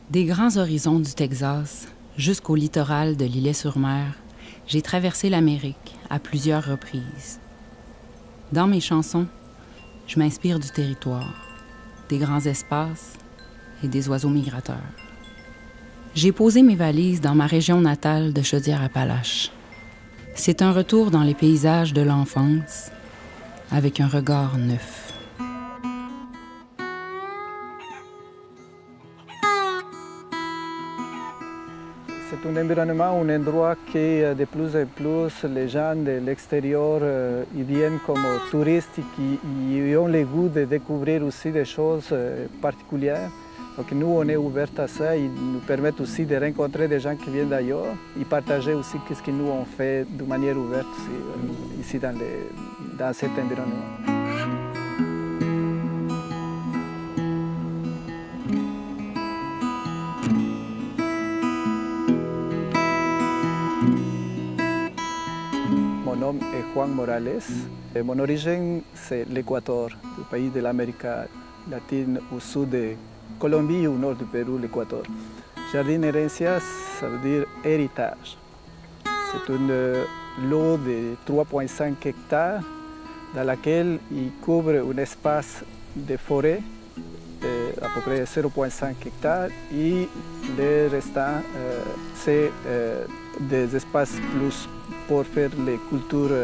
Des grands horizons du Texas jusqu'au littoral de l'Îlet-sur-Mer, j'ai traversé l'Amérique à plusieurs reprises. Dans mes chansons, je m'inspire du territoire, des grands espaces et des oiseaux migrateurs. J'ai posé mes valises dans ma région natale de Chaudière-Appalaches. C'est un retour dans les paysages de l'enfance avec un regard neuf. C'est un environnement, un endroit que de plus en plus les gens de l'extérieur ils viennent comme touristes et qui ont le goût de découvrir aussi des choses particulières. Donc nous, on est ouvert à ça, ils nous permettent aussi de rencontrer des gens qui viennent d'ailleurs et partager aussi ce que nous on fait de manière ouverte ici dans cet environnement. Mon nom est Juan Morales. Et mon origine, c'est l'Équateur, le pays de l'Amérique latine au sud de Colombie et au nord du Pérou, l'Équateur. Jardin Herencia, ça veut dire héritage. C'est une lot de 3,5 hectares dans laquelle il couvre un espace de forêt à peu près 0,5 hectares et le restant, c'est des espaces plus pour faire les cultures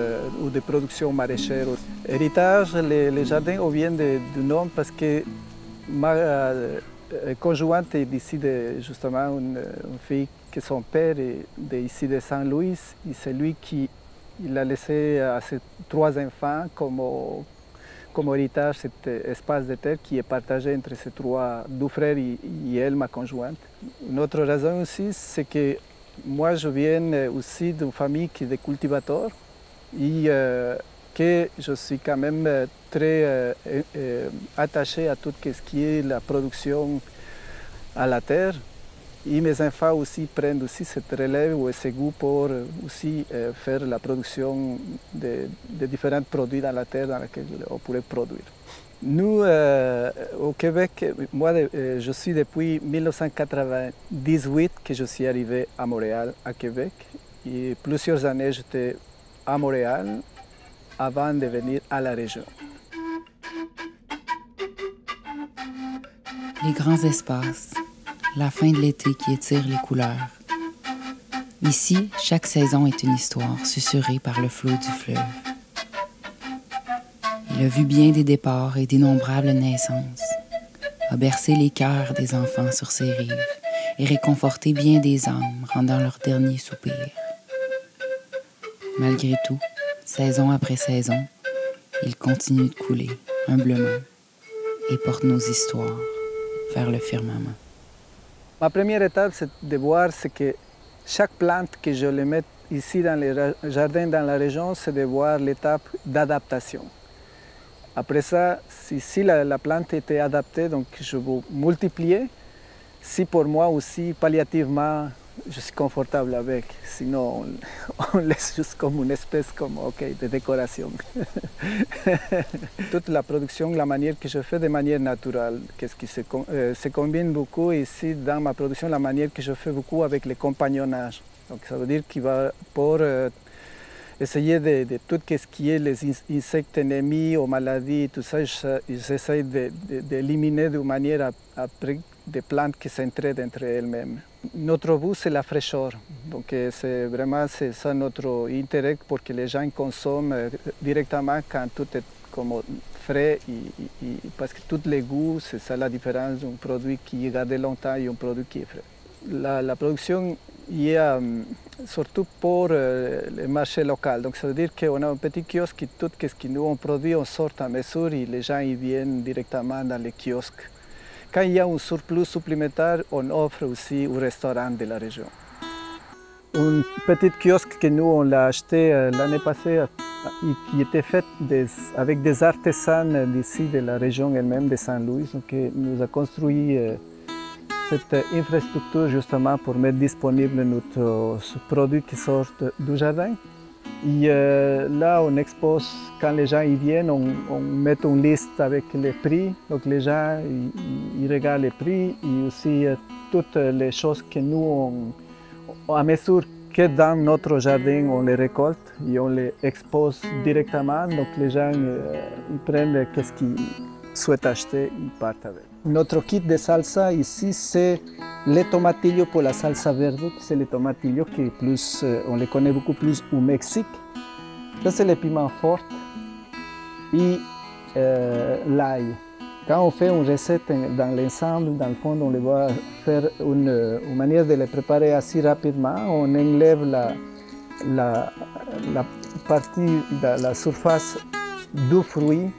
ou des productions maraîchères. Héritage, les jardins viennent du nom parce que ma conjointe est d'ici, justement, une fille que son père est d'ici de Saint-Louis et c'est lui qui a laissé à ses 3 enfants comme héritage cet espace de terre qui est partagé entre ses 2 frères et elle, ma conjointe. Une autre raison aussi, c'est que moi, je viens aussi d'une famille qui est des cultivateurs et que je suis quand même très attaché à tout ce qui est la production à la terre. Et mes enfants aussi prennent aussi cette relève ou ce goût pour aussi faire la production de différents produits dans la terre dans laquelle on pourrait produire. Nous, au Québec, moi, je suis depuis 1998 que je suis arrivé à Montréal, à Québec. Et plusieurs années, j'étais à Montréal avant de venir à la région. Les grands espaces, la fin de l'été qui étire les couleurs. Ici, chaque saison est une histoire susurrée par le flot du fleuve. Il a vu bien des départs et d'innombrables naissances, a bercé les cœurs des enfants sur ses rives et réconforté bien des âmes rendant leur dernier soupir. Malgré tout, saison après saison, il continue de couler humblement et porte nos histoires vers le firmament. Ma première étape, c'est de voir que chaque plante que je les mets ici dans les jardins dans la région, c'est de voir l'étape d'adaptation. Après ça, si la plante était adaptée, donc je vais multiplier. Si pour moi aussi, palliativement, je suis confortable avec. Sinon, on laisse juste comme une espèce de décoration. Toute la production, la manière que je fais de manière naturelle, qu'est-ce qui se combine beaucoup ici dans ma production, la manière que je fais beaucoup avec le compagnonnage. Donc ça veut dire qu'il va pour essayer de tout ce qui est les insectes ennemis aux maladies, tout ça, j'essaie d'éliminer de manière après des plantes qui s'entraident entre elles-mêmes. Notre but, c'est la fraîcheur. Donc c'est vraiment ça notre intérêt pour que les gens consomment directement quand tout est comme frais, parce que tous les goûts, c'est ça la différence d'un produit qui est gardé longtemps et un produit qui est frais. La production il y a surtout pour le marché local. Donc ça veut dire qu'on a un petit kiosque et tout ce que nous on produit, on sort à mesure et les gens ils viennent directement dans les kiosques. Quand il y a un surplus supplémentaire, on offre aussi au restaurant de la région. Un petit kiosque que nous on l'a acheté l'année passée et qui était fait avec des artisans d'ici de la région elle-même de Saint-Louis. Donc nous a construit cette infrastructure justement pour mettre disponible notre produit qui sort du jardin. Et là, on expose, quand les gens y viennent, on met une liste avec les prix. Donc les gens ils regardent les prix et aussi toutes les choses que nous, à mesure que dans notre jardin, on les récolte et on les expose directement. Donc les gens ils prennent ce qu'ils souhaitent acheter, ils partent avec. Notre kit de salsa ici, c'est les tomatillos pour la salsa verde. C'est les tomatillos qui plus, on les connaît beaucoup plus au Mexique. Ça, c'est les piments forts et l'ail. Quand on fait une recette dans l'ensemble, dans le fond, on les va faire une manière de les préparer assez rapidement. On enlève la partie de la surface du fruit.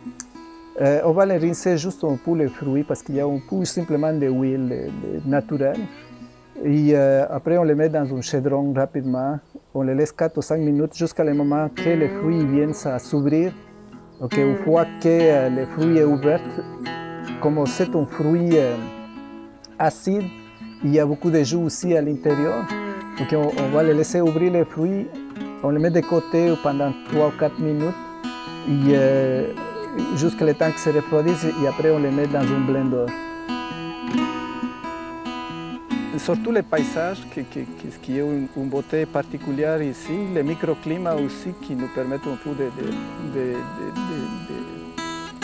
On va les rincer juste un peu les fruits parce qu'il y a un peu simplement d'huile naturelle. Et après, on les met dans un chaudron rapidement. On les laisse 4 ou 5 minutes jusqu'à le moment que les fruits viennent à s'ouvrir. Okay, une fois que le fruit est ouvert, comme c'est un fruit acide, il y a beaucoup de jus aussi à l'intérieur. Donc on va les laisser ouvrir les fruits, on les met de côté pendant 3 ou 4 minutes et jusqu'à le temps que se refroidissent et après on les met dans un blender. Surtout les paysages qui ont une beauté particulière ici, les microclimats aussi qui nous permettent un peu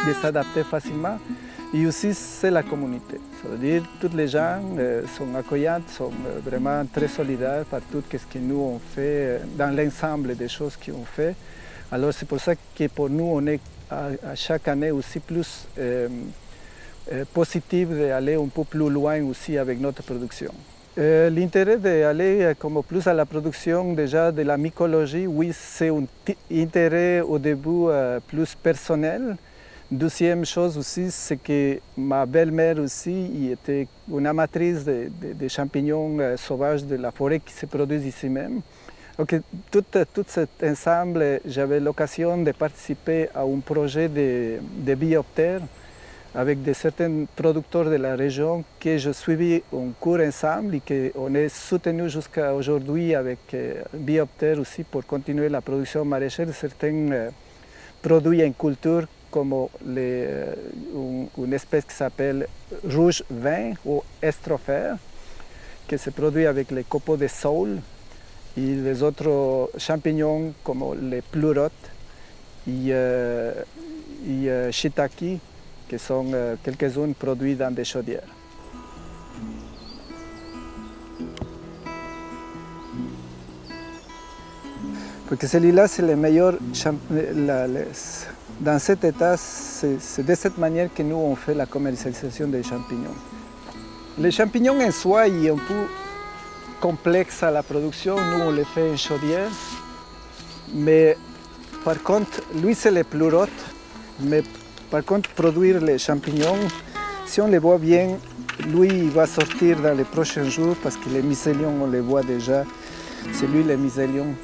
de s'adapter facilement. Et aussi c'est la communauté, ça veut dire que tous les gens sont accueillants, sont vraiment très solidaires par tout ce que nous on fait, dans l'ensemble des choses qu'on fait. Alors c'est pour ça que pour nous on est à chaque année aussi plus positif d'aller un peu plus loin aussi avec notre production. L'intérêt d'aller comme plus à la production déjà de la mycologie, oui, c'est un intérêt au début plus personnel. Deuxième chose aussi, c'est que ma belle-mère aussi était une amatrice des champignons sauvages de la forêt qui se produisent ici même. Donc, tout cet ensemble, j'avais l'occasion de participer à un projet de bioptères avec certains producteurs de la région que je suivis un cours ensemble et qu'on est soutenu jusqu'à aujourd'hui avec bioptères aussi pour continuer la production maraîchère de certains produits en culture comme une espèce qui s'appelle rouge vin ou estrophère, qui se produit avec les copeaux de saule et les autres champignons comme les pleurotes et shiitake, qui sont quelques-uns produits dans des chaudières. Parce que celui-là, c'est le meilleur dans cet état, c'est de cette manière que nous on fait la commercialisation des champignons. Les champignons en soi, ils sont un peu complexes à la production. Nous, on les fait en chaudière. Mais par contre, lui, c'est les pleurotes. Mais par contre, produire les champignons, si on les voit bien, lui, il va sortir dans les prochains jours parce que les mycéliums, on les voit déjà. C'est lui, les mycéliums.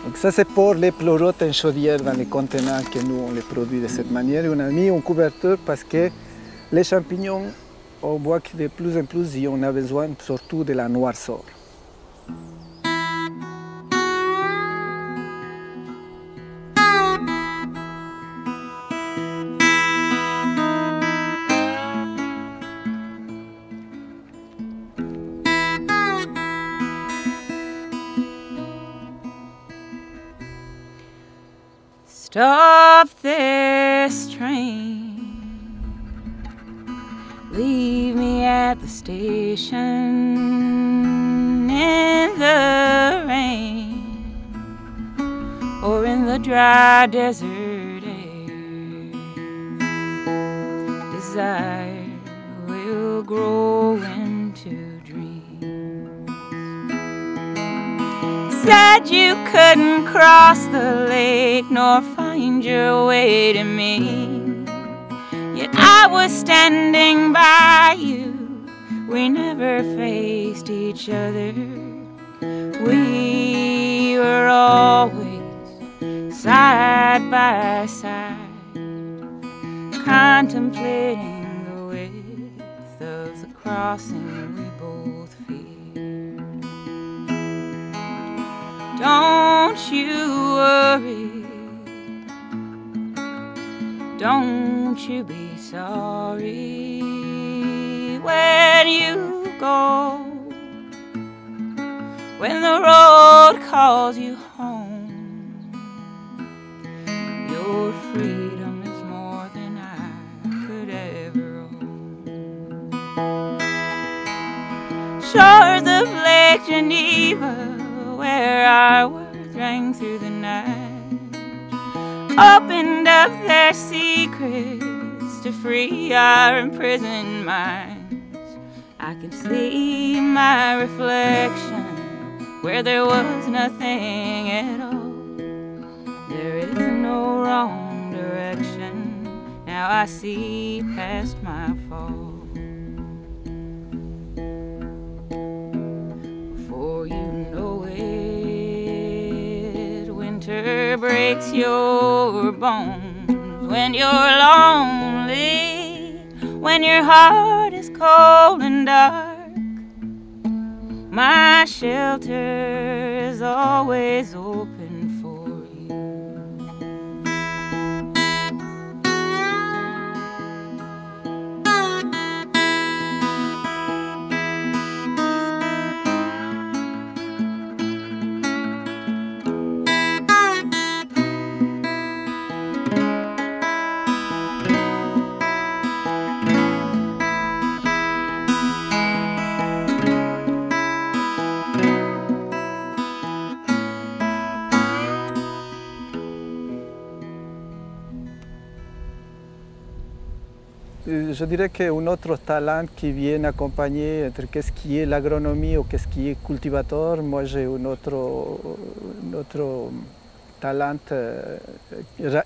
Donc ça, c'est pour les pleurotes en chaudière dans les contenants que nous, on les produit de cette manière. Et on a mis un couverture parce que les champignons, on voit que de plus en plus, on a besoin surtout de la noirceur. Stop this train, leave me at the station in the rain or in the dry desert air. Desire will grow into dreams. Said you couldn't cross the lake nor find your way to me, yet I was standing by you. We never faced each other. We were always side by side, contemplating the width of the crossing we both feared. Don't don't you worry, don't you be sorry when you go, when the road calls you home. Your freedom is more than I could ever own. Shores of Lake Geneva, where our words rang through the night, opened up their secrets to free our imprisoned minds. I can see my reflection where there was nothing at all. There is no wrong direction. Now I see past my fall. Before you know it, winter breaks your bones. When you're lonely, when your heart is cold and dark, my shelter is always open for you. Je dirais qu'un autre talent qui vient accompagner entre qu'est-ce qui est l'agronomie ou qu'est-ce qui est cultivateur, moi j'ai un autre talent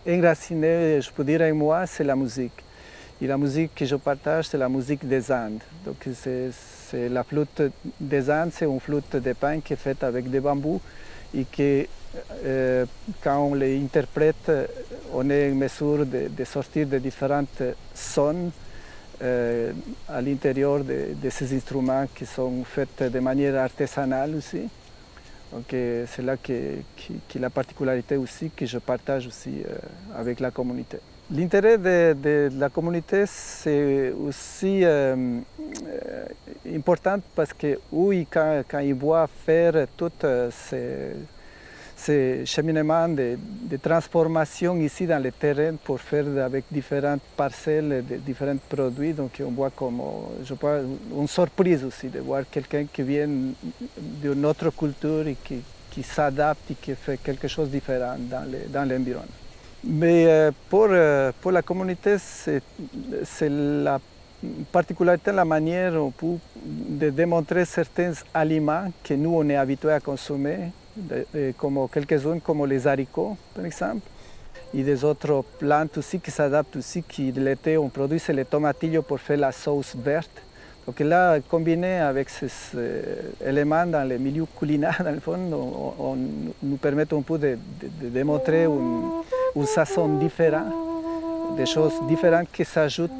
enraciné, je peux dire en moi, c'est la musique. Et la musique que je partage, c'est la musique des Andes. Donc c'est la flûte des Andes, c'est une flûte de pain qui est faite avec des bambous et que quand on l'interprète, on est en mesure de sortir de différentes sons à l'intérieur de ces instruments qui sont faits de manière artisanale aussi. Donc c'est là que la particularité aussi que je partage aussi avec la communauté. L'intérêt de la communauté, c'est aussi important parce que oui, quand ils voient faire toutes ces cheminements de transformation ici dans le terrain pour faire avec différentes parcelles, de différents produits. Donc on voit comme, je vois, une surprise aussi de voir quelqu'un qui vient d'une autre culture et qui s'adapte et qui fait quelque chose de différent dans l'environnement. Mais pour la communauté, c'est la particularité, la manière de démontrer certains aliments que nous on est habitués à consommer, comme quelques-uns comme les haricots par exemple, et des autres plantes aussi qui s'adaptent aussi, qui l'été on produit c'est les tomatillos pour faire la sauce verte. Donc là, combiné avec ces éléments dans le milieu culinaire, dans le fond, on nous permet un peu de démontrer une façon différente, des choses différentes qui s'ajoutent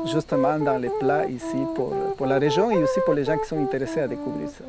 justement dans les plats ici pour la région et aussi pour les gens qui sont intéressés à découvrir ça.